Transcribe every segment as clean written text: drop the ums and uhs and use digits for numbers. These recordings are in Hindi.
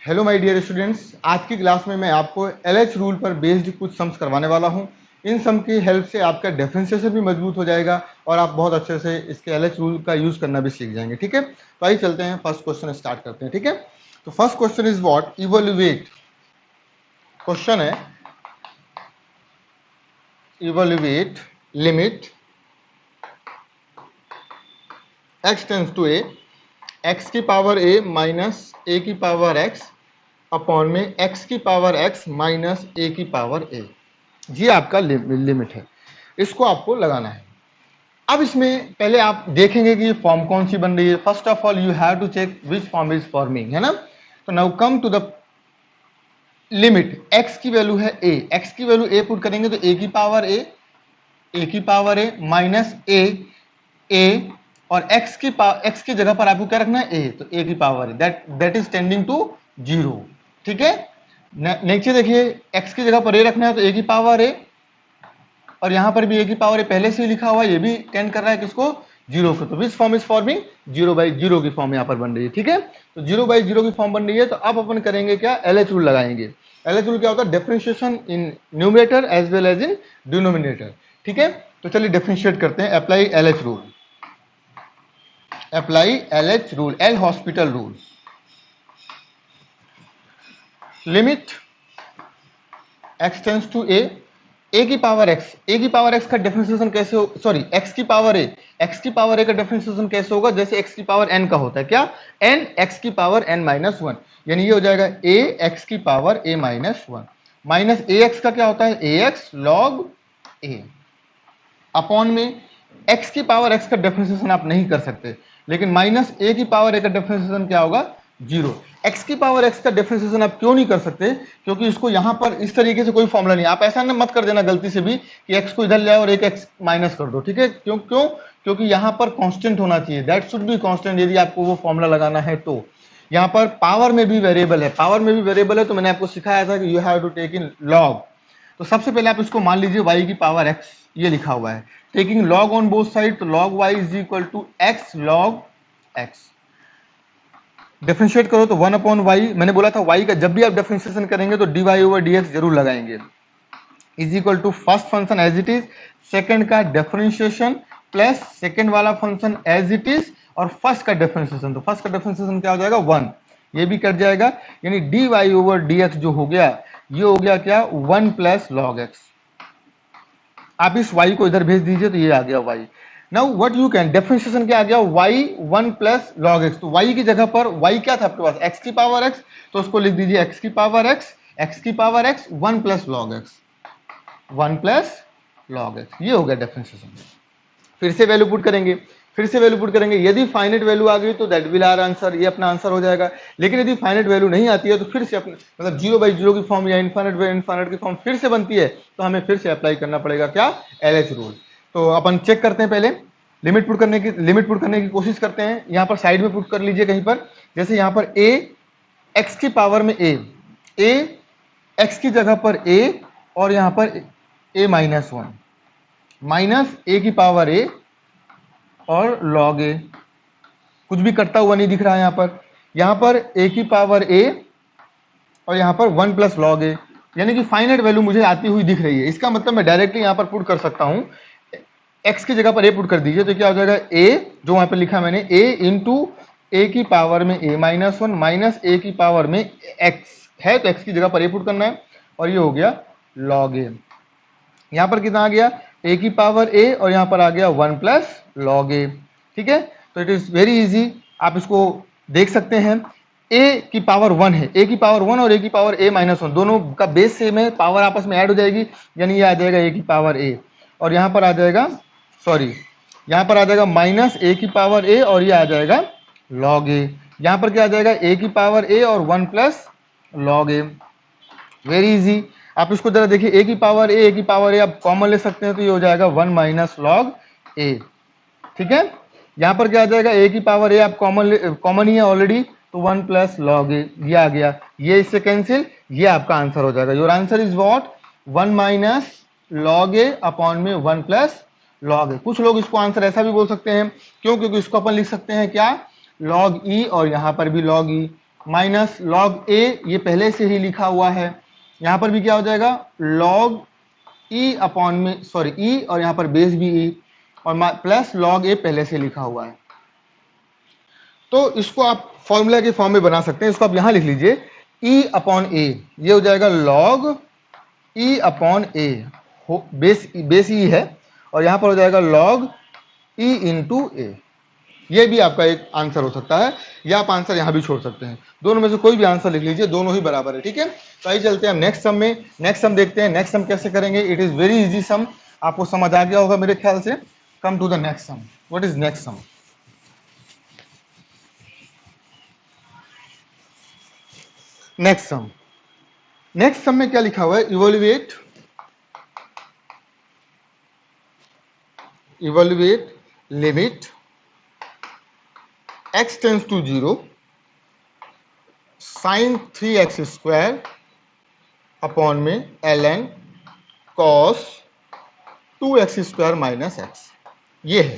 हेलो माय डियर स्टूडेंट्स, आज की क्लास में मैं आपको एलएच रूल पर बेस्ड कुछ सम्स करवाने वाला हूं। इन सम की हेल्प से आपका डिफरेंशिएशन भी मजबूत हो जाएगा और आप बहुत अच्छे से इसके एलएच रूल का यूज करना भी सीख जाएंगे। ठीक है, तो आइए चलते हैं, फर्स्ट क्वेश्चन स्टार्ट करते हैं। ठीक है, तो first question is what evaluate. Question है evaluate limit x tends to A, x की पावर a माइनस a की पावर x अपॉन में x की पावर x माइनस a की पावर a। ये आपका लिमिट है, इसको आपको लगाना है। अब इसमें पहले आप देखेंगे कि ये फॉर्म कौन सी बन रही है। First of all you have to check which form is forming, है ना। तो now come to the limit, x की वैल्यू है a, x की वैल्यू a पुट करेंगे तो a की पावर a माइनस a और x की जगह पर आपको क्या रखना है a, तो a की पावर है, दैट इज टेंडिंग टू 0। ठीक है, नीचे देखिए x की जगह पर a रखना है तो a की पावर a और यहां पर भी a की पावर a पहले से ही लिखा हुआ है, ये भी टेंड कर रहा है किसको, 0 को। तो विच फॉर्म इज फॉर्मिंग, 0/0 की फॉर्म यहां पर बन रही है। ठीक है, तो 0/0 की फॉर्म बन रही है। तो अब अपन करेंगे क्या, एलएच रूल लगाएंगे। एलएच रूल क्या होता है, differentiation in numerator as well as in denominator. ठीक है, तो चलिए डिफरेंशिएट करते हैं। Apply LH rule, apply LH rule, L hospital rule. Limit x tends to a की पावर x का डिफरेंशिएशन कैसे हो, सॉरी x की पावर a का डिफरेंशिएशन कैसे होगा, जैसे x की पावर n का होता है, क्या n x की पावर n माइनस 1, यानी ये हो जाएगा a x की power a minus 1 minus ax का क्या होता है, ax log a अपॉन में x की पावर x का डिफरेंशिएशन आप नहीं कर सकते, लेकिन माइनस a की पावर a का डिफरेंशिएशन क्या होगा, 0। x की पावर x का डिफरेंशिएशन आप क्यों नहीं कर सकते, क्योंकि इसको यहां पर इस तरीके से कोई फॉर्मूला नहीं। आप ऐसा ना मत कर देना गलती से भी कि x को इधर ले आओ और एक x माइनस कर दो। ठीक है, क्योंकि यहां पर कांस्टेंट होना चाहिए, दैट शुड बी कांस्टेंट, यदि आपको वो फॉर्मूला लगाना है। तो यहां पर पावर में भी वेरिएबल है, तो मैंने आपको सिखाया था कि you have to take in log. तो सबसे पहले आप इसको मान लीजिए y की पावर x, ये लिखा हुआ है, taking log on both side, तो log y is equal to x log x। Differentiate करो तो 1 अपॉन वाई, मैंने बोला था y का जब भी आप डिफरेंशिएशन करेंगे तो dy ओवर dx जरूर लगाएंगे, is equal to first function as it is, second का डिफरेंशिएशन प्लस सेकंड वाला फंक्शन एज इट इज और फर्स्ट का डिफरेंशिएशन, तो फर्स्ट का डिफरेंशिएशन क्या हो जाएगा, 1, ये भी कट जाएगा, यानी dy ओवर dx जो हो गया, ये हो गया क्या, 1 प्लस लॉग एक्स। आप इस y को इधर भेज दीजिए तो ये आ गया y। Now what you can, differentiation क्या आ गया, y 1 प्लस लॉग एक्स। तो y की जगह पर y क्या था आपके पास, x की पावर x, तो उसको लिख दीजिए x की power x 1 plus log x, 1 plus log x, ये हो गया डिफरेंशिएशन। फिर से वैल्यू पुट करेंगे, यदि फाइनाइट वैल्यू आ गई तो दैट विल आवर आंसर, ये अपना आंसर हो जाएगा। लेकिन यदि फाइनाइट वैल्यू नहीं आती है तो फिर से अपने मतलब 0/0 की फॉर्म या इनफाइनाइट की फॉर्म फिर से बनती है, तो हमें फिर से अप्लाई करना पड़ेगा क्या, एलएच रूल। तो अपन चेक करते हैं, पहले लिमिट पुट करने की कोशिश करते हैं। यहाँ पर साइड में पुट कर लीजिए कहीं पर, जैसे यहाँ पर a x की पावर में a x की जगह पर a और यहाँ पर a माइनस 1 माइनस a की पावर a और log a, कुछ भी कटता हुआ नहीं दिख रहा है यहाँ पर a की पावर a और यहाँ पर 1 प्लस लॉग a, यानी कि फाइनाइट वैल्यू मुझे आती हुई दिख रही है। इसका मतलब मैं डायरेक्टली यहाँ पर पुट कर सकता हूँ, x की जगह पर a पुट कर दीजिए तो क्या हो जाएगा, a जो वहां पर लिखा मैंने a इंटू a की पावर में a माइनस 1 माइनस a की पावर में x है, तो x की जगह पर a पुट करना है और ये हो गया log a। यहाँ पर कितना आ गया, a की पावर a और यहाँ पर आ गया 1 प्लस log a। ठीक है, तो इट इज वेरी इजी, आप इसको देख सकते हैं। a की पावर 1 है, a की पावर 1 और a की पावर a माइनस 1 दोनों का बेस सेम है, पावर आपस में ऐड हो जाएगी, यानी ये आ जाएगा a की पावर a और यहाँ पर आ जाएगा, सॉरी यहाँ पर आ जाएगा माइनस a की पावर a और ये आ जाएगा log a। यहाँ पर क्या आ जाएगा, a की पावर a और 1 plus log a। Very easy, आप इसको जरा देखिए, a की पावर a आप कॉमन ले सकते हैं, तो ये हो जाएगा 1 माइनस लॉग a। ठीक है, यहाँ पर क्या आ जाएगा, a की पावर a आप कॉमन ही है ऑलरेडी, तो 1 प्लस लॉग a, ये आ गया, ये इससे कैंसिल, ये आपका आंसर हो जाएगा। Your answer is what, 1 minus log a upon में 1 प्लस लॉग a। कुछ लोग इसको आंसर ऐसा भी बोल सकते हैं, क्यों, क्योंकि इसको अपन लिख सकते हैं क्या, लॉग e और यहाँ पर भी लॉग e, माइनस लॉग ए, ये पहले से ही लिखा हुआ है, यहां पर भी क्या हो जाएगा लॉग ई अपॉन में सॉरी ई, और यहां पर बेस भी ई, और प्लस लॉग ए पहले से लिखा हुआ है। तो इसको आप फॉर्मूला के फॉर्म में बना सकते हैं, इसको आप यहां लिख लीजिए ई अपॉन ए, ये हो जाएगा लॉग ई अपॉन ए, बेस ई है, और यहां पर हो जाएगा लॉग ई इंटू ए। ये भी आपका एक आंसर हो सकता है, या आप आंसर यहां भी छोड़ सकते हैं, दोनों में से कोई भी आंसर लिख लीजिए, दोनों ही बराबर है। ठीक है, तो आइए चलते हैं हम नेक्स्ट सम में। नेक्स्ट सम देखते हैं, नेक्स्ट सम कैसे करेंगे। It is very easy sum, आपको समझ आ गया होगा मेरे ख्याल से। Come to the next sum. What is next sum? Next sum, next sum में क्या लिखा हुआ है, evaluate limit x tends to 0 sine 3x square upon में ln cos 2x square minus x, ये है।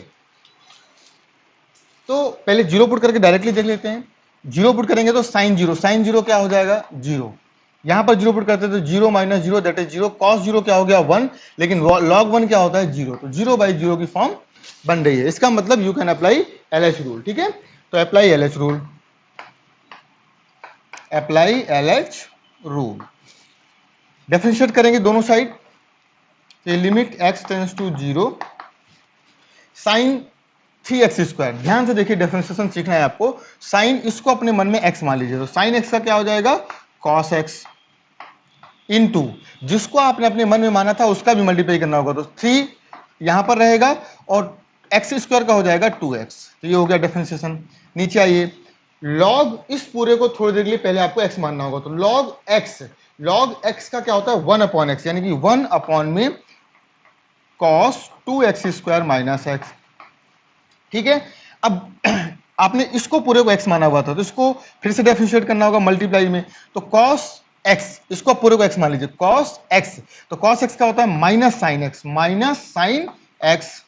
तो पहले जीरो पुट करके डायरेक्टली देख लेते हैं। जीरो पुट करेंगे तो साइन जीरो क्या हो जाएगा जीरो, यहां पर जीरो पुट करते हैं तो zero minus zero that is zero, cos zero क्या हो गया 1, लेकिन लॉग 1 क्या होता है जीरो, तो जीरो बाई जीरो की फॉर्म बन रही है। इसका मतलब you can apply LH rule. ठीक है, तो apply LH rule, apply LH rule, differentiate करेंगे दोनों side, limit x tends to 0 sine 3x square, ध्यान से देखिए डिफरेंशिएशन सीखना है आपको। साइन इसको अपने मन में x मान लीजिए, तो साइन x का क्या हो जाएगा cos x इनटू जिसको आपने अपने मन में माना था उसका भी मल्टीप्लाई करना होगा, तो 3 यहां पर रहेगा और x स्क्वायर का हो जाएगा 2x, तो ये हो गया डिफरेंशिएशन। नीचे आइए, लॉग इस पूरे को थोड़ी देर के लिए पहले आपको x मानना होगा, तो लॉग x का क्या होता है 1 अपॉन x, यानी कि 1 अपॉन में cos 2x square minus x। ठीक है, अब आपने इसको पूरे को x माना हुआ था, तो इसको फिर से डिफरेंशिएट करना होगा मल्टीप्लाई में, तो cos x, इसको पूरे को x मान लीजिए cos x, तो cos x का होता है माइनस साइन x,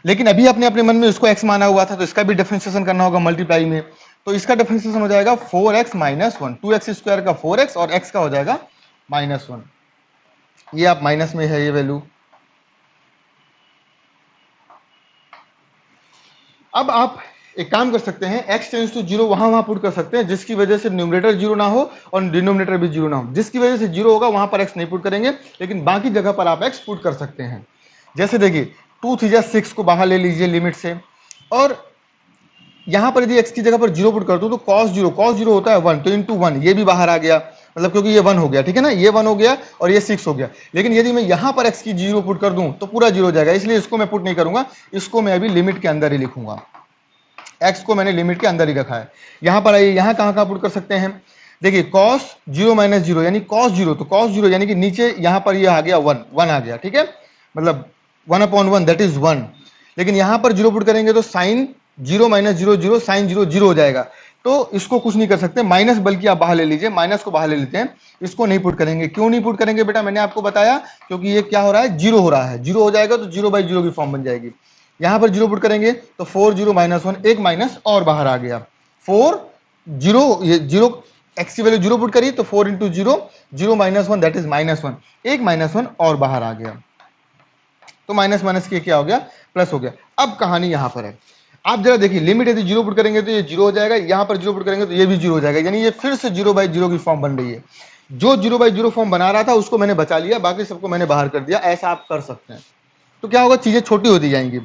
लेकिन अभी आपने अपने मन में इसको x माना हुआ था, तो इसका भी डिफरेंशिएशन करना होगा मल्टीप्लाई में, तो इसका डिफरेंशिएशन हो जाएगा 4x माइनस 1, 2x स्क्वायर का 4x और x का हो जाएगा माइनस 1, ये आप माइनस में है ये वैल्यू। अब आप एक काम कर सकते हैं, x टेंस टू 0 वहां पुट कर सकते हैं जिसकी वजह से न्यूमरेटर 0 ना हो और डिनोमिनेटर भी 0 ना हो, जिसकी वजह से 0 होगा वहां पर x नहीं पुट करेंगे, लेकिन बाकी जगह पर आप x पुट कर सकते हैं। जैसे देखिए 2 3 6 को बाहर ले लीजिए लिमिट से, और यहां पर यदि x की जगह पर 0 पुट कर दूं तो cos 0 होता है 1, तो इंटू 1 ये भी बाहर आ गया, मतलब क्योंकि ये 1 हो गया, ठीक है ना, ये 1 हो गया और ये 6 हो गया, लेकिन यदि मैं यहां पर x की 0 पुट कर दूं तो पूरा 0 हो जाएगा, इसलिए इसको मैं पुट नहीं करूंगा, इसको मैं अभी लिमिट के अंदर ही लिखूंगा, x को मैंने लिमिट के अंदर ही रखा है। यहां पर आइए, यहां कहां पुट कर सकते हैं, देखिए cos 0 माइनस 0 यानी cos 0, तो cos 0 यानी कि नीचे यहां पर ये आ गया 1 आ गया, ठीक है, मतलब 1 अपॉन 1 दैट इज 1, लेकिन यहां पर 0 पुट करेंगे तो साइन 0 माइनस 0 साइन 0 हो जाएगा, तो इसको कुछ नहीं कर सकते, माइनस बल्कि आप बाहर ले लीजिए, माइनस को बाहर ले लेते हैं, इसको नहीं पुट करेंगे। क्यों नहीं पुट करेंगे बेटा, मैंने आपको बताया, क्योंकि ये क्या हो रहा है 0 हो रहा है, 0 हो जाएगा तो 0 बाई 0 की फॉर्म बन जाएगी। यहां पर 0 पुट करेंगे तो 4 0 माइनस 1, एक माइनस और बाहर आ गया, 4 0, ये 0 x की वैल्यू 0 पुट करी तो 4 into 0 minus 1 that is minus 1, एक माइनस 1 और बाहर आ गया, तो माइनस माइनस के क्या हो गया प्लस हो गया। अब कहानी यहां पर है, आप जरा देखिए, लिमिट यदि 0 पुट करेंगे तो ये 0 हो जाएगा, यहां पर 0 पुट करेंगे तो ये भी 0 हो जाएगा, यानी ये फिर से 0 बाई 0 की फॉर्म बन रही है। जो 0 बाई 0 फॉर्म बना रहा था उसको मैंने बचा लिया, बाकी सबको मैंने बाहर कर दिया, ऐसा आप कर सकते हैं। तो क्या होगा, चीजें छोटी होती जाएंगी।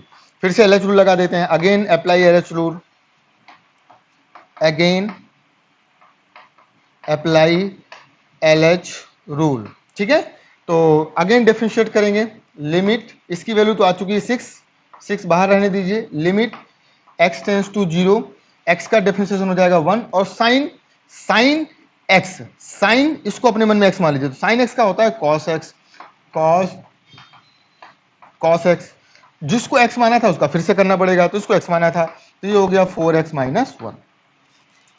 फिर से LH रूल लगा देते हैं, again apply LH rule, again apply LH rule, ठीक है। तो अगेन डिफरेंशिएट करेंगे, लिमिट इसकी वैल्यू तो आ चुकी है 6 बाहर रहने दीजिए, limit x tends to 0, x का डिफरेंशिएशन हो जाएगा 1, और साइन x, साइन इसको अपने मन में x मान लीजिए, तो साइन x का होता है cos x, जिसको x माना था उसका फिर से करना पड़ेगा, तो इसको x माना था, तो ये हो गया 4x माइनस 1।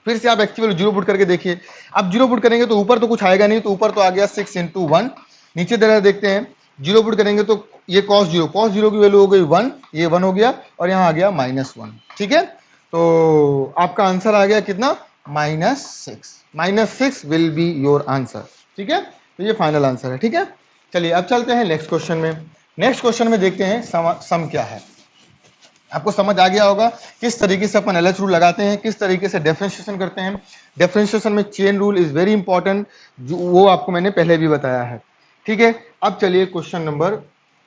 फिर से आप x की वैल्यू 0 पुट करके देखिए, अब 0 पुट करेंगे तो ऊपर तो कुछ आएगा नहीं, तो ऊपर तो आ गया 6 इंटू 1, नीचे जरा देखते हैं, 0 पुट करेंगे तो ये cos 0 की वैल्यू हो गई 1, ये 1 हो गया और यहाँ आ गया माइनस 1, ठीक है। तो आपका आंसर आ गया कितना, -6 विल बी योर आंसर। ठीक है, तो ये फाइनल आंसर है। ठीक है, चलिए अब चलते हैं नेक्स्ट क्वेश्चन में। नेक्स्ट क्वेश्चन में देखते हैं सम क्या है। आपको समझ आ गया होगा किस तरीके से अपन एलएच रूल लगाते हैं, किस तरीके से डिफरेंशिएशन करते हैं। डिफरेंशिएशन में chain rule is very important, जो वो आपको मैंने पहले भी बताया है। ठीक है, अब चलिए question number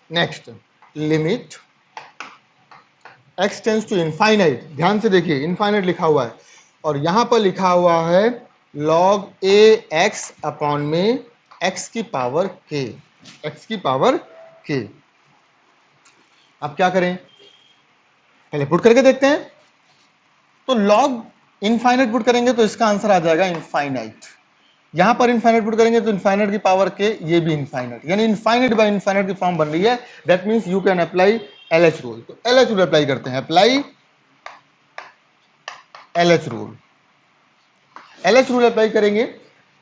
next, limit x tends to infinite. ध्यान से देखिए, इनफाइनाइट लिखा हुआ है और यहां पर लिखा हुआ है log a x अपॉन में x की पावर k, x की पावर k। अब क्या करें, पहले पुट करके देखते हैं। तो log इनफाइनाइट पुट करेंगे तो इसका आंसर आ जाएगा इनफाइनाइट। यहां पर इनफाइनाइट पुट करेंगे तो इनफाइनाइट की पावर k, ये भी इनफाइनाइट, यानी इनफाइनाइट बाय इनफाइनाइट की फॉर्म बन रही है। That means you can apply LH rule. तो LH रूल अप्लाई करते हैं, apply LH rule. LH rule apply करेंगे,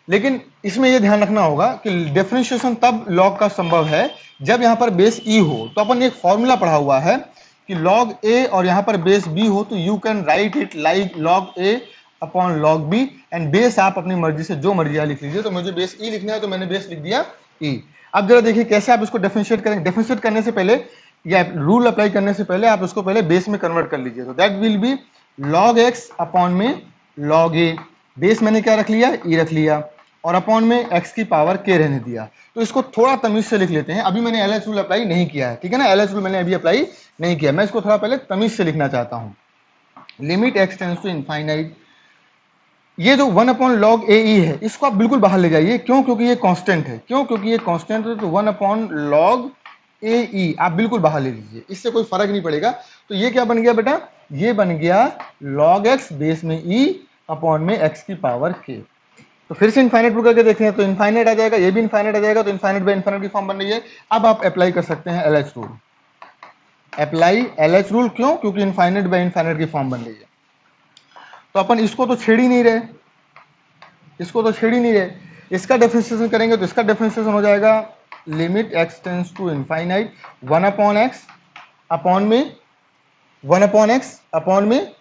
लेकिन इसमें यह ध्यान रखना होगा कि डिफरेंशिएशन तब log का संभव है जब यहां पर बेस e हो। तो अपन ने एक फॉर्मूला पढ़ा हुआ है कि log a और यहां पर बेस b हो, तो you can write it like log a upon log b, and base आप अपनी मर्जी से जो मर्जी लिख लीजिए। तो मुझे बेस e लिखना है तो मैंने बेस लिख दिया e। अब जरा देखिए कैसे आप इसको डिफरेंशिएट करेंगे। डिफरेंशिएट करने से पहले या रूल अप्लाई करने से पहले आप इसको पहले बेस में कन्वर्ट कर लीजिए। तो that will be log x upon में log a। बेस मैंने क्या रख लिया, e रख लिया, और अपॉन में x की पावर k रहने दिया। तो इसको थोड़ा तमीज से लिख लेते हैं। अभी मैंने LH रूल अप्लाई नहीं किया है, ठीक है ना, LH रूल मैंने अभी अप्लाई नहीं किया। मैं इसको थोड़ा पहले तमीज से लिखना चाहता हूं। Limit x tends to infinite, ये जो 1 अपॉन log a e है इसको आप बिल्कुल बाहर ले जाइए। क्यों, क्योंकि ये कांस्टेंट है। क्यों, क्योंकि ये कांस्टेंट है। तो 1 अपॉन log a e आप बिल्कुल बाहर ले लीजिए, इससे कोई फर्क नहीं पड़ेगा। तो ये क्या बन गया बेटा, ये बन गया log x बेस में e अपॉन में x की पावर k। तो फिर से इनफाइनाइट पुट करके देखें तो इनफाइनाइट आ जाएगा, ये भी इनफाइनाइट आ जाएगा। तो इनफाइनाइट बाय इनफाइनाइट की फॉर्म बन रही है। अब आप अप्लाई कर सकते हैं LH rule, apply LH rule. क्यों, क्योंकि इनफाइनाइट बाय इनफाइनाइट की फॉर्म बन रही है। तो अपन इसको तो छेड़ ही नहीं रहे, इसको तो छेड़ ही नहीं रहे। इसका डिफरेंशिएशन करेंगे तो इसका डिफरेंशिएशन हो जाएगा limit x tends to infinite 1 upon x upon में 1 अपॉन x अपॉन में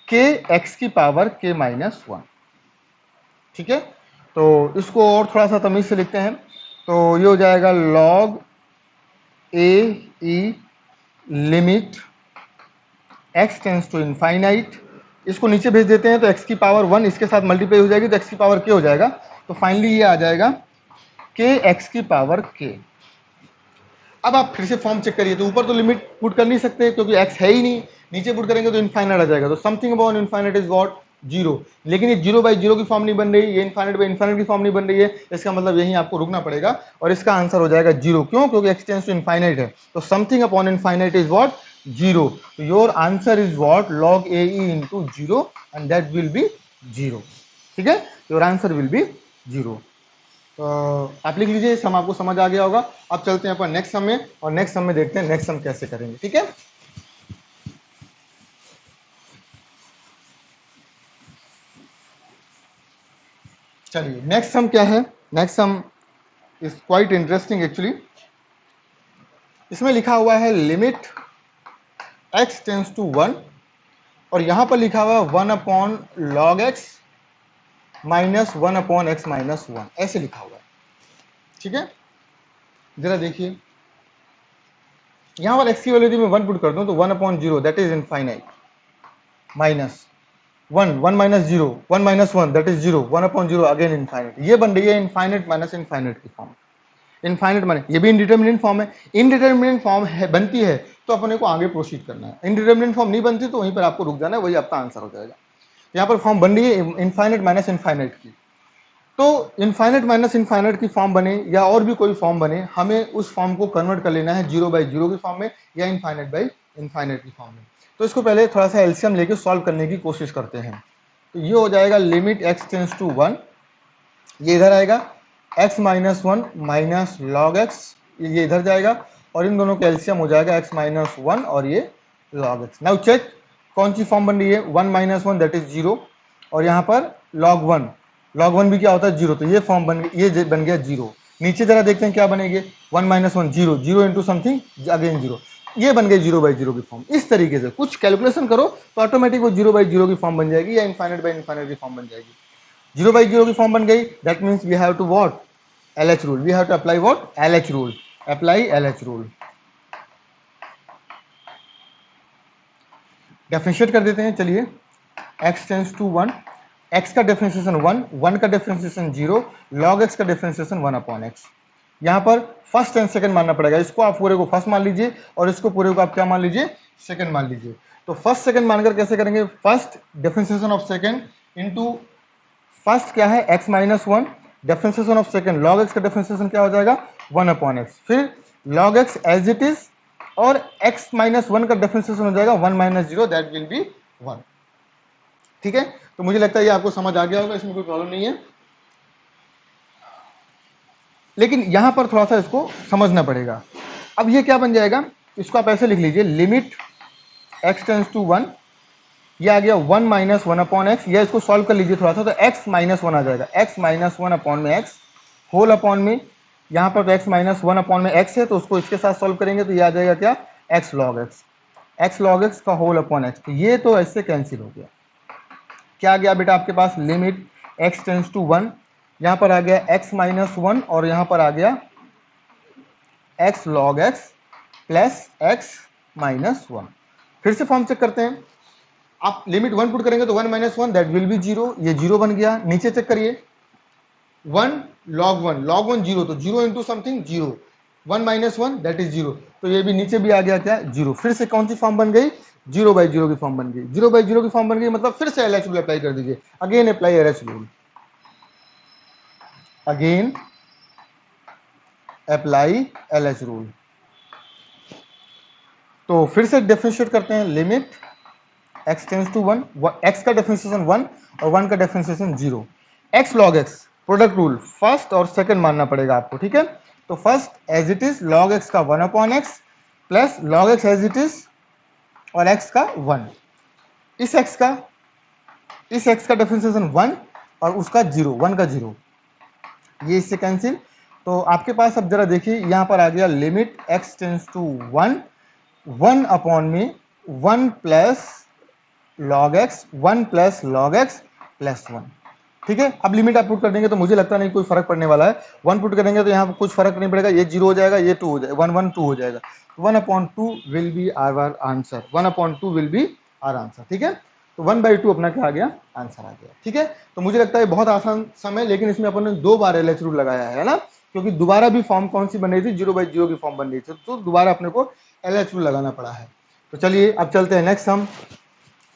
k x की पावर k माइनस 1। ठीक है, तो इसको और थोड़ा सा तमीज से लिखते हैं। तो ये हो जाएगा log a e limit x tends to infinite. इसको नीचे भेज देते हैं तो x की पावर 1 इसके साथ मल्टीप्लाई हो जाएगी तो x की पावर k हो जाएगा। तो फाइनली ये आ जाएगा k x की पावर k। अब आप फिर से फॉर्म चेक करिए, तो ऊपर तो लिमिट पुट कर नहीं सकते क्योंकि x है ही नहीं, नीचे पुट करेंगे तो इनफाइनाइट आ जाएगा। तो something about infinite is what, 0। लेकिन ये 0 बाई 0 की फॉर्म नहीं बन रही, ये इनफाइनाइट बाई इनफाइनाइट की फॉर्म नहीं बन रही है। इसका मतलब यही आपको रुकना पड़ेगा और इसका आंसर हो जाएगा 0। क्यों, क्योंकि x टेंड्स टू इनफाइनाइट है। तो something upon infinite is what, 0। तो your answer is what log a e into 0 and that will be 0। ठीक है, योर आंसर विल बी 0। तो आप लिख लीजिए, सम आपको समझ आ गया होगा। अब चलते हैं अपन नेक्स्ट सम में और नेक्स्ट सम में देखते हैं नेक्स्ट सम कैसे करेंगे। ठीक है, चलिए नेक्स्ट सम क्या है। Next sum is quite interesting actually. इसमें लिखा हुआ है लिमिट x टेंड्स टू 1 और यहां पर लिखा हुआ है 1 upon log x minus 1 upon x minus 1, ऐसे लिखा हुआ है। ठीक है, जरा देखिए, यहां पर x की वैल्यू मैं 1 पुट कर दूं तो 1 upon 0 that is infinite, minus 1 1 minus 0 1 minus 1 that is 0, 1 upon 0 again infinite. ये बन रही है इनफाइनाइट माइनस इनफाइनाइट की फॉर्म। इनफाइनाइट माने ये भी इनडिटरमिनेट फॉर्म है। इनडिटरमिनेट फॉर्म है बनती है तो अपने को आगे प्रोसीड करना है। इनडिटरमिनेट फॉर्म नहीं बनती तो वहीं पर आपको रुक जाना है, वही आपका आंसर हो जाएगा। यहाँ पर फॉर्म बन रही है इनफाइनाइट माइनस इनफाइनाइट की। तो इनफाइनाइट माइनस इनफाइनाइट की फॉर्म बने या और भी कोई फॉर्म बने, हमें उस फॉर्म को कन्वर्ट कर लेना है 0 बाई 0 की फॉर्म में या इनफाइनाइट बाई इनफाइनाइट की फॉर्म में। तो इसको पहले थोड़ा सा एलसीएम लेके सॉल्व करने की कोशिश करते हैं। तो ये हो जाएगा लिमिट x टेंड्स टू 1, ये इधर आएगा x minus 1 minus log x, ये इधर जाएगा और इन दोनों का एलसीएम हो जाएगा x माइनस 1 और ये लॉग x। नाउ चेक कौन सी फॉर्म बन रही है, 1 माइनस 1 दैट इज 0 और यहाँ पर log 1 भी क्या होता है 0। तो ये फॉर्म बन गया, ये बन गया 0। नीचे जरा देखते हैं क्या बनेगी, 1 माइनस 1 0, 0 इंटू समथिंग अगेन 0। ये बन गई 0/0 की फॉर्म। इस तरीके से कुछ कैलकुलेशन करो तो ऑटोमेटिक वो 0/0 की फॉर्म बन जाएगी या इनफाइनाइट बाय इनफाइनाइट की फॉर्म बन जाएगी। 0/0 की फॉर्म बन गई, that means we have to what, LH rule, we have to apply what, LH rule, apply LH rule. Differentiate कर देते हैं, चलिए। x टेंड्स टू 1, x का डिफरेंशिएशन 1, 1 का डिफरेंशिएशन 0, log x का डिफरेंशिएशन 1/x। यहाँ पर फर्स्ट एंड सेकंड मानना पड़ेगा, इसको आप पूरे को फर्स्ट मान लीजिए और इसको पूरे को आप क्या मान लीजिए, सेकंड मान लीजिए। तो फर्स्ट सेकंड मानकर कैसे करेंगे, first differentiation of second into first क्या है x minus 1, differentiation of second log x का डिफरेंशिएशन क्या हो जाएगा 1/x, फिर log x as it is और x माइनस 1 का डिफरेंशिएशन हो जाएगा 1 माइनस 0, दैट विल बी 1। ठीक है, तो मुझे लगता है ये आपको समझ आ गया होगा, इसमें कोई प्रॉब्लम नहीं है। लेकिन यहां पर थोड़ा सा इसको समझना पड़ेगा। अब ये क्या बन जाएगा, इसको आप ऐसे लिख लीजिए, लिमिट x टेंड्स टू 1, ये आ गया 1 माइनस 1/x, या इसको सॉल्व कर लीजिए थोड़ा सा, तो x माइनस 1 आ जाएगा, x minus 1/x whole upon में, यहाँ पर तो x माइनस 1/x है तो उसको इसके साथ सॉल्व करेंगे तो ये आ जाएगा क्या, x log x का होल अपॉन x। तो ये तो ऐसे कैंसिल हो गया, क्या आ गया बेटा आपके पास, लिमिट x टेंड्स टू 1, यहां पर आ गया x माइनस 1 और यहां पर आ गया x log x plus x minus 1। फिर से फॉर्म चेक करते हैं, आप लिमिट 1 पुट करेंगे तो 1 माइनस 1 दैट विल बी 0, ये 0 बन गया। नीचे चेक करिए, 1 log 1 0, तो 0 into something 0, 1 minus 1 that is 0, तो ये भी नीचे भी आ गया क्या 0। फिर से कौन सी फॉर्म बन गई, 0/0 की फॉर्म बन गई। 0/0 की फॉर्म बन गई मतलब फिर से LH रूल अप्लाई कर दीजिए, again apply LH rule, again apply LH rule. तो फिर से डिफरेंशिएट करते हैं, limit x tends to 1, x का डिफरेंशिएशन 1 और 1 का differentiation 0, x log x, product rule first और सेकंड मानना पड़ेगा आपको, ठीक है। तो first as it is log x का 1/x plus log x as it is और x का 1, इस x का डिफरेंशिएशन 1 और उसका 0, 1 का 0, ये इससे कैंसिल। तो आपके पास अब जरा देखिए, यहां पर आ गया limit x tends to 1, 1 upon में 1 plus log x, 1 plus log x plus 1। ठीक है, अब लिमिट आप पुट कर देंगे तो मुझे लगता नहीं कोई फर्क पड़ने वाला है, 1 पुट करेंगे तो यहाँ कुछ फर्क नहीं पड़ेगा, ये 0 हो जाएगा, ये 2 हो जाएगा, 1 1 2 हो जाएगा, 1/2 will be our answer, 1/2 will be our answer. ठीक है, तो 1/2 अपना क्या आ गया, आंसर आ गया। ठीक है, तो मुझे लगता है बहुत आसान सम है, लेकिन इसमें अपन ने 2 बार LH रूल लगाया है ना, क्योंकि दोबारा भी फॉर्म कौन सी बन रही थी, 0/0 की फॉर्म बन रही थी, तो दोबारा अपने को LH रूल लगाना पड़ा है। तो चलिए अब चलते हैं नेक्स्ट सम,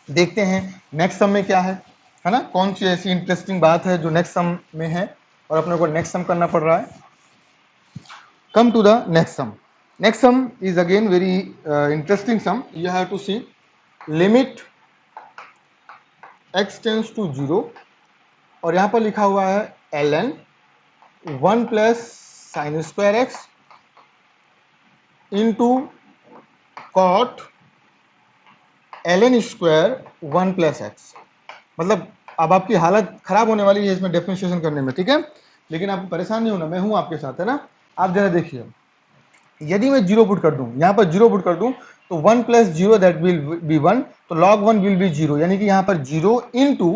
देखते हैं नेक्स्ट सम में क्या है ना, कौन सी ऐसी इंटरेस्टिंग बात है जो नेक्स्ट सम में है और अपने को नेक्स्ट सम करना पड़ रहा है। Come to the next sum, next sum is again very interesting sum, you have to see, limit x tends to 0 और यहां पर लिखा हुआ है ln 1 plus sine square x into cot ln square 1 plus x. मतलब अब आपकी हालत खराब होने वाली है इसमें डिफरेंशिएशन करने में, ठीक है, लेकिन आपको परेशान नहीं होना, मैं हूं आपके साथ, है ना। आप जरा देखिए, यदि मैं 0 पुट कर दूं, यहां पर 0 पुट कर दूं तो 1 प्लस 0 दैट विल बी 1, तो log 1 विल बी 0, यानी कि यहां पर 0 इंटू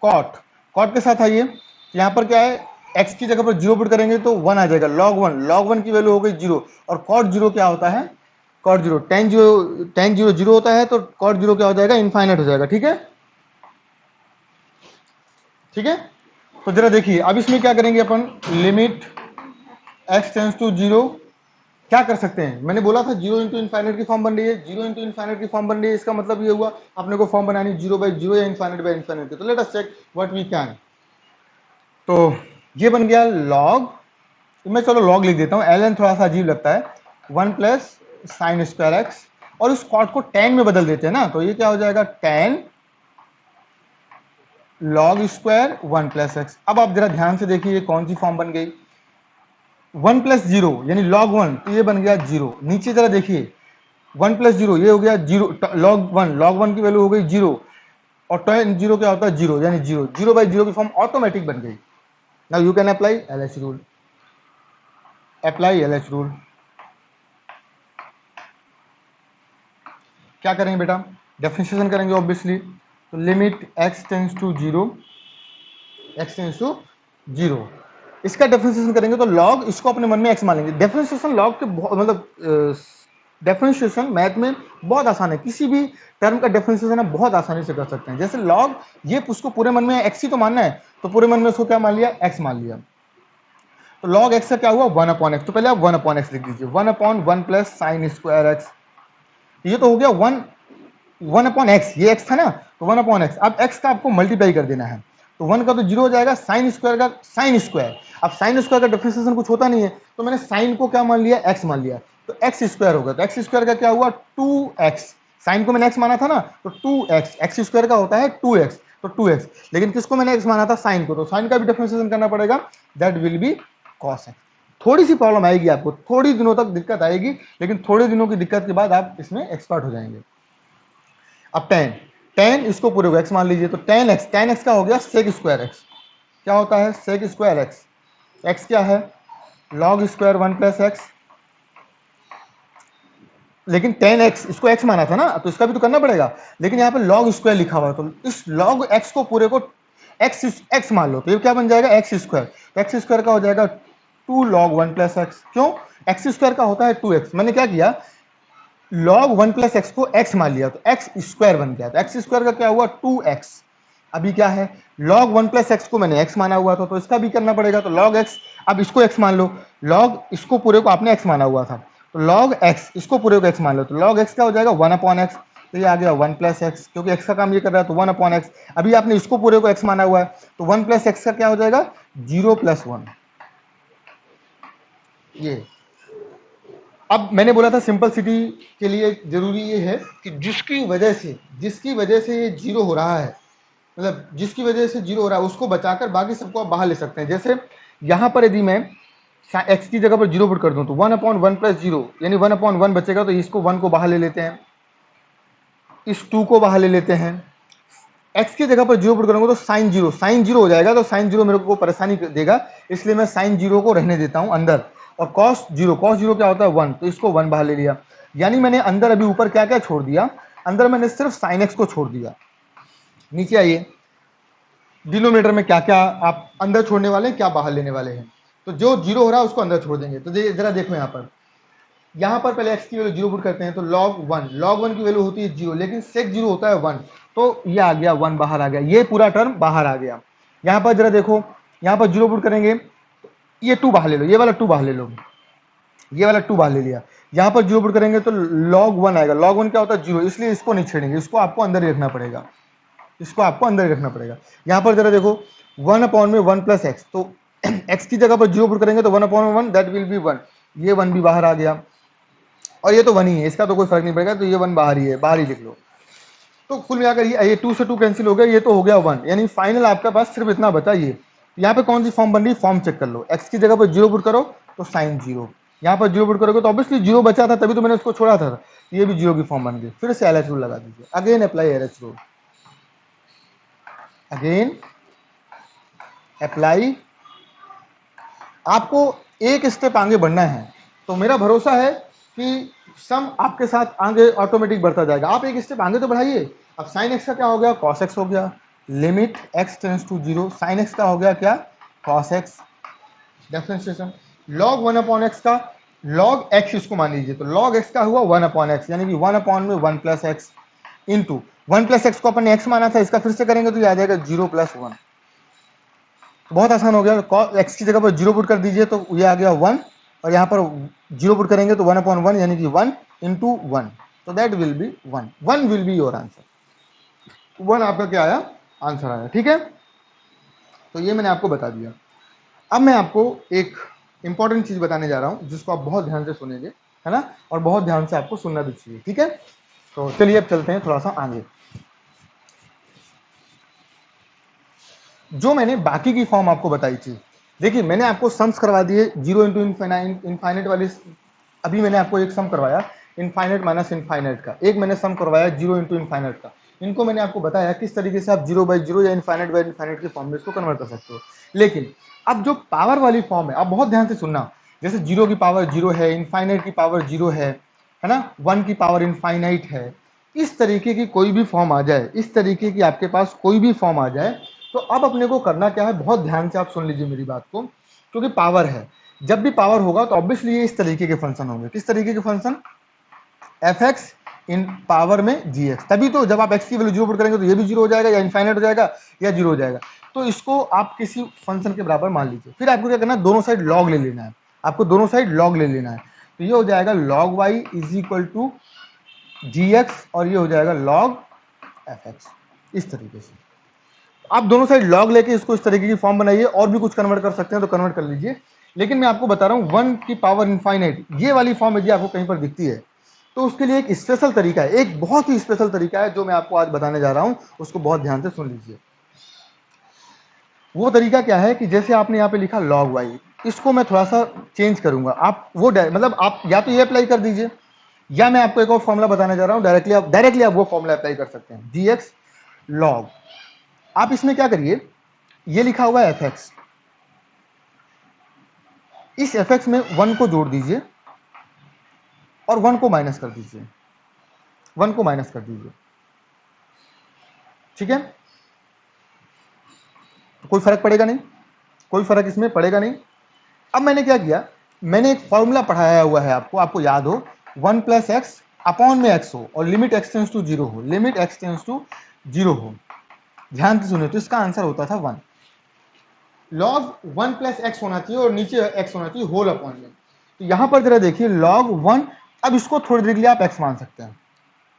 कॉट, कॉट के साथ आइए, यहां पर क्या है, x की जगह पर 0 पुट करेंगे तो 1 आ जाएगा, log 1 की वैल्यू हो गई 0, और कॉट 0 क्या होता है, कॉट 0 tan 0 0 होता है, तो कॉट 0 क्या हो जाएगा, इनफाइनाइट हो जाएगा। ठीक है, ठीक है, तो जरा देखिए अब इसमें क्या करेंगे अपन, लिमिट x टेंड्स टू 0, क्या कर सकते हैं, मैंने बोला था 0 इंटू इनफाइनाइट की फॉर्म बन रही है, 0 इंटू इनफाइनाइट की फॉर्म बन रही है, इसका मतलब ये हुआ अपने को फॉर्म बनानी 0/0 या इनफाइनाइट बाय इनफाइनाइट की। तो let us check what we can. तो ये बन गया log, तो मैं चलो log लिख देता हूं, ln थोड़ा सा अजीब लगता है, 1 प्लस साइन स्क्वायर x, और उस कॉट को tan में बदल देते हैं ना, तो ये क्या हो जाएगा, tan log square 1 plus x. अब आप जरा ध्यान से देखिए कौन सी फॉर्म बन गई, 1 प्लस 0 यानी log 1, तो ये बन गया 0, नीचे जरा देखिए 1 प्लस 0 ये हो गया 0, log 1 की वैल्यू हो गई 0, और tan 0 क्या होता है 0, यानी 0/0 की फॉर्म ऑटोमेटिक बन गई। Now you can apply LH rule, apply LH rule, क्या करेंगे बेटा, डिफरेंशिएशन करेंगे ऑब्वियसली। तो limit x tends to zero, x tends to zero, इसका डिफरेंशिएशन करेंगे तो लॉग, इसको अपने मन में x मान लेंगे। डिफरेंशिएशन लॉग के मतलब डिफरेंशिएशन मैथ में बहुत आसान है, किसी भी टर्म का डिफरेंशिएशन आप बहुत आसानी से कर सकते हैं। जैसे लॉग, ये उसको पूरे मन में x ही तो मानना है, तो पूरे मन में उसको क्या मान लिया, x मान लिया। तो log x का क्या हुआ, 1 अपॉन एक्स। तो पहले आप 1 अपॉन एक्स लिख दीजिए, 1 upon 1 plus sine square x, ये तो हो गया 1 अपॉन एक्स, ये x था ना, तो 1 अपॉन एक्स। अब x का आपको मल्टीप्लाई कर देना है, तो 1 का तो 0 हो जाएगा, साइन स्क्वायर का साइन स्क्वायर, अब साइन स्क्वायर का डिफरेंशिएशन कुछ होता नहीं है, तो मैंने साइन को क्या मान लिया, x मान लिया, तो x स्क्वायर होगा। तो x स्क्वायर का क्या हुआ, 2x, साइन को मैंने x माना था ना, तो 2x, x स्क्वायर का होता है 2x, तो 2x, लेकिन किसको मैंने x माना था, साइन को, तो साइन का भी डिफरेंशिएशन करना पड़ेगा, that will be cos x। थोड़ी सी प्रॉब्लम आएगी आपको, थोड़ी दिनों तक दिक्कत आएगी, लेकिन थोड़े दिनों की दिक्कत के बाद आप इसमें एक्सपर्ट हो जाएंगे। अब tan इसको पूरे को x मान लीजिए, तो tan x का हो गया sec स्क्वायर x, क्या होता है sec स्क्वायर x, x क्या है log स्क्वायर 1 प्लस एक्स, लेकिन tan x इसको x माना था ना, तो इसका भी तो करना पड़ेगा, लेकिन यहाँ पे log स्क्वायर लिखा हुआ है, तो इस log x को पूरे को x मान लो, तो ये क्या बन जाएगा x स्क्वायर, तो x स्क्वायर का हो जाएगा 2 log 1 प्लस एक्स, क्यों, x स्क्वायर का होता है 2x, मैंने क्या किया, log 1 प्लस एक्स को x मान लिया, तो x स्क्वायर बन गया, तो x स्क्वायर का क्या हुआ 2x। अभी क्या है, log 1 प्लस एक्स को मैंने x माना हुआ था, तो इसका भी करना पड़ेगा, तो log x, अब इसको x मान लो, log इसको पूरे को आपने x माना हुआ था, तो log x इसको पूरे को x मान लो, तो log x क्या हो जाएगा 1 अपॉन एक्स, तो ये आ गया 1 प्लस एक्स, क्योंकि x का काम ये कर रहा है, तो 1 अपॉन एक्स। अभी आपने इसको पूरे को x माना हुआ है, तो 1 प्लस एक्स का क्या हो जाएगा 0 प्लस 1। ये अब मैंने बोला था सिंपलिसिटी के लिए जरूरी ये है कि जिसकी वजह से ये जीरो हो रहा है, मतलब जिसकी वजह से जीरो हो रहा है उसको बचाकर बाकी सबको आप बाहर ले सकते हैं। जैसे यहां पर यदि मैं x की जगह पर जीरो पुट कर दूं, तो 1 अपॉन 1 प्लस जीरो, यानी 1 अपॉन 1 बचेगा, तो इसको 1 को बाहर ले लेते हैं, इस 2 को बाहर ले लेते हैं, x की जगह पर जीरो पुट करूंगा तो साइन जीरो हो जाएगा, तो साइन जीरो मेरे को परेशानी देगा, इसलिए मैं साइन जीरो को रहने देता हूं अंदर, और कॉस जीरो क्या होता है 1, तो इसको 1 बाहर ले लिया, यानी मैंने अंदर अभी ऊपर क्या क्या छोड़ दिया, अंदर मैंने सिर्फ साइन x को छोड़ दिया। नीचे आइए, डिनोमिनेटर में क्या क्या आप अंदर छोड़ने वाले हैं, क्या बाहर लेने वाले हैं, तो जो जीरो हो रहा है उसको अंदर छोड़ देंगे। तो जरा देखो यहाँ पर पहले x की वैल्यू जीरो पुट करते हैं, तो log 1 की वैल्यू होती है जीरो, लेकिन sec जीरो होता है 1, तो ये आ गया 1 बाहर आ गया, ये पूरा टर्म बाहर आ गया। यहाँ पर जरा देखो, यहाँ पर जीरो पुट करेंगे, ये 2 बाहर ले लो, ये वाला 2 बाहर ले लो, ये वाला 2 बाहर ले लिया, यहाँ पर जीरो पुट करेंगे तो log 1 आएगा, log 1 क्या होता है जीरो, इसलिए इसको नहीं छेड़ेंगे, इसको आपको अंदर ही रखना पड़ेगा, इसको आपको अंदर ही रखना पड़ेगा। यहाँ पर जरा देखो 1 अपॉन में 1 प्लस एक्स, तो x की जगह पर जीरो पुट करेंगे तो 1 अपॉन 1 दैट विल बी 1, ये 1 भी बाहर आ गया, और ये तो 1 ही है, इसका तो कोई फर्क नहीं पड़ेगा, तो ये 1 बाहर ही है, बाहर ही लिख लो। तो कुल मिलाकर ये 2 से 2 कैंसिल हो गया, ये तो हो गया 1, यानी फाइनल आपके पास सिर्फ इतना बचा ये। यहाँ पे कौन सी फॉर्म बन रही, फॉर्म चेक कर लो, x की जगह पर जीरो पुट करो तो साइन जीरो, यहाँ पर जीरो पुट करोगे तो ऑब्वियसली जीरो बचा था, तभी तो मैंने उसको छोड़ा था, ये भी जीरो की फॉर्म बन गई। फिर से एलएच रूल लगा दीजिए, again apply LH rule, again apply, आपको एक स्टेप आगे बढ़ना है, तो मेरा भरोसा है कि सम आपके साथ आगे ऑटोमेटिक बढ़ता जाएगा, आप एक स्टेप आगे तो बढ़ाइए। अब साइन एक्स का क्या हो गया, कॉस एक्स हो गया, limit x tends to zero, sine x का हो गया क्या, cos x, differentiation, log 1 upon x का log x इसको मान लीजिए, तो log x का हुआ 1 अपॉन एक्स, यानी कि 1 अपॉन में 1 plus x into 1 plus x को अपन ने x माना था, इसका फिर से करेंगे तो ये आ जाएगा 0 प्लस 1, बहुत आसान हो गया। x की जगह पर जीरो पुट कर दीजिए तो ये आ गया 1, और यहाँ पर जीरो पुट करेंगे तो 1 अपॉन 1, यानी कि 1 इंटू 1, तो that will be 1 will be your answer, 1 आपका क्या आया, आंसर आया, ठीक है। तो ये मैंने आपको बता दिया। अब मैं आपको एक इंपॉर्टेंट चीज बताने जा रहा हूं, जिसको आप बहुत ध्यान से सुनेंगे, है ना, और बहुत ध्यान से आपको सुनना भी चाहिए, ठीक है। तो चलिए अब चलते हैं थोड़ा सा आगे। जो मैंने बाकी की फॉर्म आपको बताई थी, देखिए मैंने आपको सम्स करवा दिए, जीरो इंटू इनफाइनाइट वाली, अभी मैंने आपको एक सम करवाया इनफाइनाइट माइनस इनफाइनाइट का, एक मैंने सम करवाया जीरो इंटू इनफाइनाइट का। इनको मैंने आपको बताया किस तरीके से आप जीरो बाई जीरो या इनफाइनाइट बाई इनफाइनाइट की फॉर्म में इसको कन्वर्ट कर सकते हो। लेकिन अब जो पावर वाली फॉर्म है, आप बहुत ध्यान से सुनना, जैसे जीरो की पावर जीरो है, इनफाइनाइट की पावर जीरो है ना, 1 की पावर इनफाइनाइट है, इस तरीके की कोई भी फॉर्म आ जाए, इस तरीके की आपके पास कोई भी फॉर्म आ जाए, तो अब अपने को करना क्या है, बहुत ध्यान से आप सुन लीजिए मेरी बात को, क्योंकि पावर है, जब भी पावर होगा तो ऑब्वियसली ये इस तरीके के फंक्शन होंगे। किस तरीके के फंक्शन? एफ एक्स इन पावर में जी एक्स। तभी तो जब आप एक्स की वैल्यू जीरो पुट करेंगे तो ये भी जीरो हो जाएगा, या इनफाइनाइट हो जाएगा, या जीरो हो जाएगा। तो इसको आप किसी फंक्शन के बराबर मान लीजिए। फिर आपको क्या करना है, दोनों साइड लॉग ले लेना है, आपको दोनों साइड लॉग ले लेना है। तो ये हो जाएगा log y is equal to g x, और ये हो जाएगा लॉग एफ एक्स। इस तरीके से आप दोनों साइड लॉग लेके इसको इस तरीके की फॉर्म बनाइए। और भी कुछ कन्वर्ट कर सकते हैं तो कन्वर्ट कर लीजिए, लेकिन मैं आपको बता रहा हूं 1 की पावर इनफाइनाइट ये वाली फॉर्म यदि आपको कहीं पर दिखती है तो उसके लिए एक स्पेशल तरीका है, एक बहुत ही स्पेशल तरीका है जो मैं आपको आज बताने जा रहा हूं, उसको बहुत ध्यान से सुन लीजिए। वो तरीका क्या है कि जैसे आपने यहाँ पे लिखा लॉग वाई, इसको मैं थोड़ा सा चेंज करूंगा। आप वो मतलब आप या तो ये अप्लाई कर दीजिए, या मैं आपको एक और फॉर्मूला बताने जा रहा हूं, डायरेक्टली आप वो फॉर्मूला अप्लाई कर सकते हैं, जी एक्स लॉग। आप इसमें क्या करिए, ये लिखा हुआ है एफ एक्स, इस एफ एक्स में 1 को जोड़ दीजिए और 1 को माइनस कर दीजिए, 1 को माइनस कर दीजिए, ठीक है। कोई फर्क पड़ेगा नहीं, कोई फर्क इसमें पड़ेगा नहीं। अब मैंने क्या किया, मैंने एक फॉर्मूला पढ़ाया हुआ है आपको, आपको याद हो, 1 प्लस एक्स अपॉन में एक्स हो और limit x tends to zero हो, limit x tends to zero हो। ध्यान से सुनिए, तो इसका आंसर होता था 1। लॉग 1 प्लस एक्स होना चाहिए और नीचे एक्स होना चाहिए होल अपॉन में। तो यहां पर जरा देखिए लॉग 1, अब इसको थोड़ी देर के लिए आप एक्स मान सकते हैं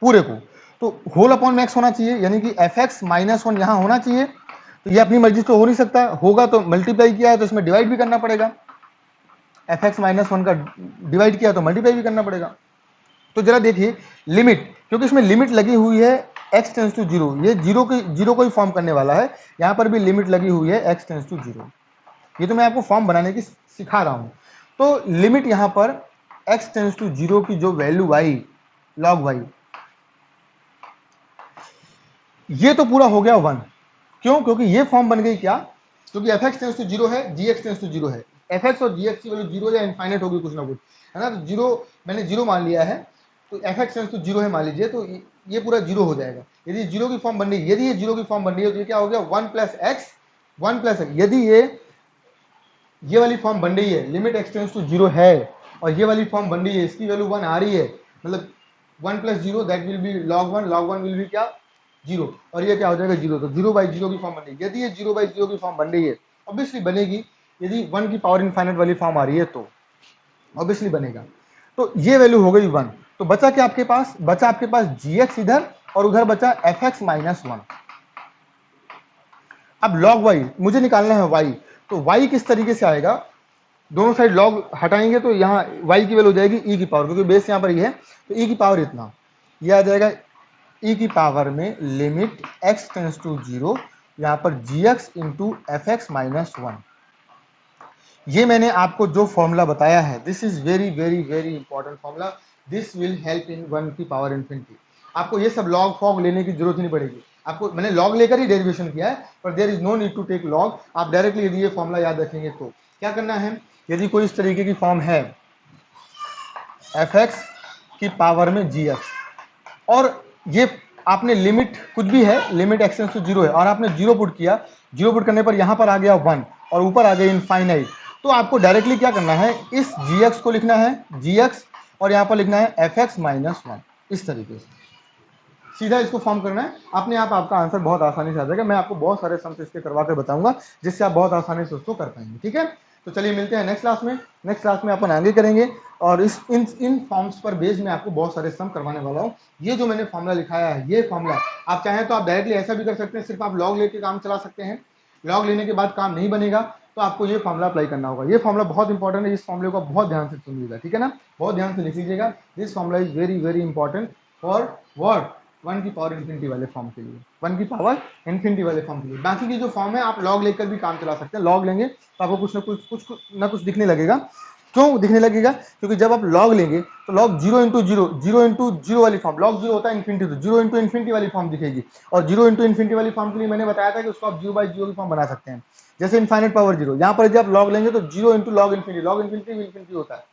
पूरे को, तो होल अपॉन में एक्स होना चाहिए, यानी कि एफ एक्स माइनस 1 यहां होना चाहिए। तो ये अपनी मर्जी से हो नहीं सकता, होगा तो मल्टीप्लाई किया है तो इसमें डिवाइड भी करना पड़ेगा, एफ एक्स माइनस 1 का डिवाइड किया तो मल्टीप्लाई भी करना पड़ेगा। तो जरा देखिए लिमिट, क्योंकि इसमें लिमिट लगी हुई है x टेंस टू जीरो, ये जीरो को ही फॉर्म करने वाला है, यहां पर भी लिमिट लगी हुई है x टेंस टू जीरो। ये तो मैं आपको फॉर्म बनाने की सिखा रहा हूं। तो लिमिट यहां पर x टेंस टू जीरो की जो वैल्यू y लॉग y, ये तो पूरा हो गया 1। क्यों? क्योंकि ये फॉर्म बन गई क्या, क्योंकि f x tends to zero है, g x tends to zero है, एफ एक्स और जी एक्स की वैल्यू जीरो या इनफाइनाइट होगी कुछ ना कुछ, है ना। तो जीरो मैंने जीरो मान लिया है, तो f x tends to zero है मान लीजिए, तो ये पूरा जीरो हो जाएगा। यदि जीरो की फॉर्म बन रही है, यदि ये जीरो की फॉर्म बन रही है तो ये क्या हो गया 1 प्लस एक्स, 1 प्लस एक्स। यदि ये वाली फॉर्म बन रही है, limit x tends to zero है, और ये वाली फॉर्म बन रही है, इसकी वैल्यू 1 आ रही है, मतलब 1 plus zero that will be log 1, log 1 will be क्या, जीरो, और ये क्या हो जाएगा जीरो। तो जीरो बाई जीरो की फॉर्म बन रही है, यदि ये जीरो बाई जीरो की फॉर्म बन रही है, ऑब्वियसली बनेगी। यदि 1 की पावर इनफाइनाइट वाली फॉर्म आ रही है तो ऑब्वियसली बनेगा। तो ये वैल्यू हो गई 1। तो बचा क्या आपके पास, बचा आपके पास जी एक्स इधर, और उधर बचा एफ एक्स माइनस 1। अब लॉग वाई मुझे निकालना है वाई, तो वाई किस तरीके से आएगा, दोनों साइड लॉग हटाएंगे तो यहाँ y की वैल्यू हो जाएगी e की पावर, क्योंकि बेस यहाँ पर ये है, तो e की पावर इतना, ये आ जाएगा e की पावर में limit x tends to zero, यहाँ पर gx into f x minus 1। ये मैंने आपको जो फॉर्मूला बताया है, this is very very very important formula, this will help in 1 की पावर इन्फिनिटी। आपको ये सब लॉग फॉग लेने की जरूरत ही नहीं पड़ेगी, आपको मैंने लॉग लेकर ही डेरिवेशन किया है, पर there is no need to take log. आप डायरेक्टली यदि ये फॉर्मूला याद रखेंगे तो क्या करना है, यदि कोई इस तरीके की फॉर्म है एफ एक्स की पावर में जी एक्स, और ये आपने लिमिट कुछ भी है, limit x tends to zero है, और आपने जीरो पुट किया, जीरो पुट करने पर यहां पर आ गया 1 और ऊपर आ गया इनफाइनाइट, तो आपको डायरेक्टली क्या करना है, इस जी एक्स को लिखना है जी एक्स, और यहां पर लिखना है एफ एक्स माइनस 1। इस तरीके से सीधा इसको फॉर्म करना है, अपने आप आपका आंसर बहुत आसानी से आ जाएगा। मैं आपको बहुत सारे सम्स इसके करवा कर बताऊंगा जिससे आप बहुत आसानी से उसको कर पाएंगे, ठीक है। तो चलिए मिलते हैं नेक्स्ट क्लास में, नेक्स्ट क्लास में अपन आगे करेंगे, और इन फॉर्म्स पर बेस में आपको बहुत सारे सम करवाने वाला हूँ। ये जो मैंने फॉर्मूला लिखाया है, ये फॉर्मूला आप चाहें तो आप डायरेक्टली ऐसा भी कर सकते हैं, सिर्फ आप लॉग लेके काम चला सकते हैं, लॉग लेने के बाद काम नहीं बनेगा तो आपको ये फॉर्मूला अप्लाई करना होगा। ये फॉर्मूला बहुत इंपॉर्टेंट है, इस फॉर्मूले को बहुत ध्यान से सुनिएगा, ठीक है ना, बहुत ध्यान से लिख लीजिएगा। This formula is very very important for what, 1 की पावर इन्फिनिटी वाले फॉर्म के लिए, 1 की पावर इन्फिनिटी वाले फॉर्म के लिए। बाकी की जो फॉर्म है आप लॉग लेकर भी काम चला सकते हैं, लॉग लेंगे तो आपको कुछ दिखने लगेगा। क्यों दिखने लगेगा, क्योंकि जब आप लॉग लेंगे तो लॉग जीरो इंटू जीरो वाली फॉर्म, लॉग जीरो होता है इन्फिनिटी, तो जीरो इंटू इन्फिनिटी वाली फॉर्म दिखेगी, और जीरो इंटू इन्फिनिटी वाली फॉर्म के लिए मैंने बताया था कि उसको आप जीरो बाई जीरो की फॉर्म बना सकते हैं, जैसे इनफाइनाइट पावर जीरो। यहाँ पर जब आप लॉग लेंगे तो zero into log infinity, log infinity infinity होता है,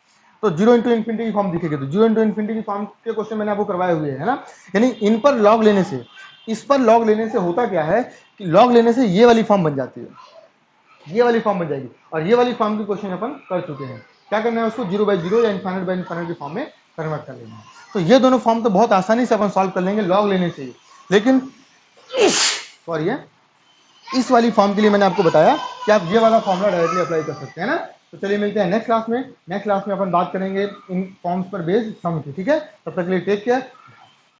तो जीरो इंटू इन्फिनिटी की फॉर्म दिखेगी, तो जीरो इंटू इन्फिनिटी की फॉर्म के क्वेश्चन मैंने आपको करवाए हुए है ना। यानी इन पर लॉग लेने से, इस पर लॉग लेने से होता क्या है कि लॉग लेने से ये वाली फॉर्म बन जाती है, ये वाली फॉर्म बन जाएगी, और ये वाली फॉर्म की क्वेश्चन अपन कर चुके हैं। क्या करना है उसको, जीरो बाई जीरो या इनफाइनाइट बाई इनफाइनाइट की फॉर्म में कन्वर्ट कर लेना है। तो ये दोनों फॉर्म तो बहुत आसानी से अपन सॉल्व कर लेंगे लॉग लेने से ही, लेकिन सॉरी है, इस वाली फॉर्म के लिए मैंने आपको बताया कि आप ये वाला फॉर्मूला डायरेक्टली अप्लाई कर सकते हैं ना। तो चलिए मिलते हैं नेक्स्ट क्लास में, नेक्स्ट क्लास में अपन बात करेंगे इन फॉर्म्स पर बेस्ड सम की, ठीक है। तब तक के लिए टेक केयर।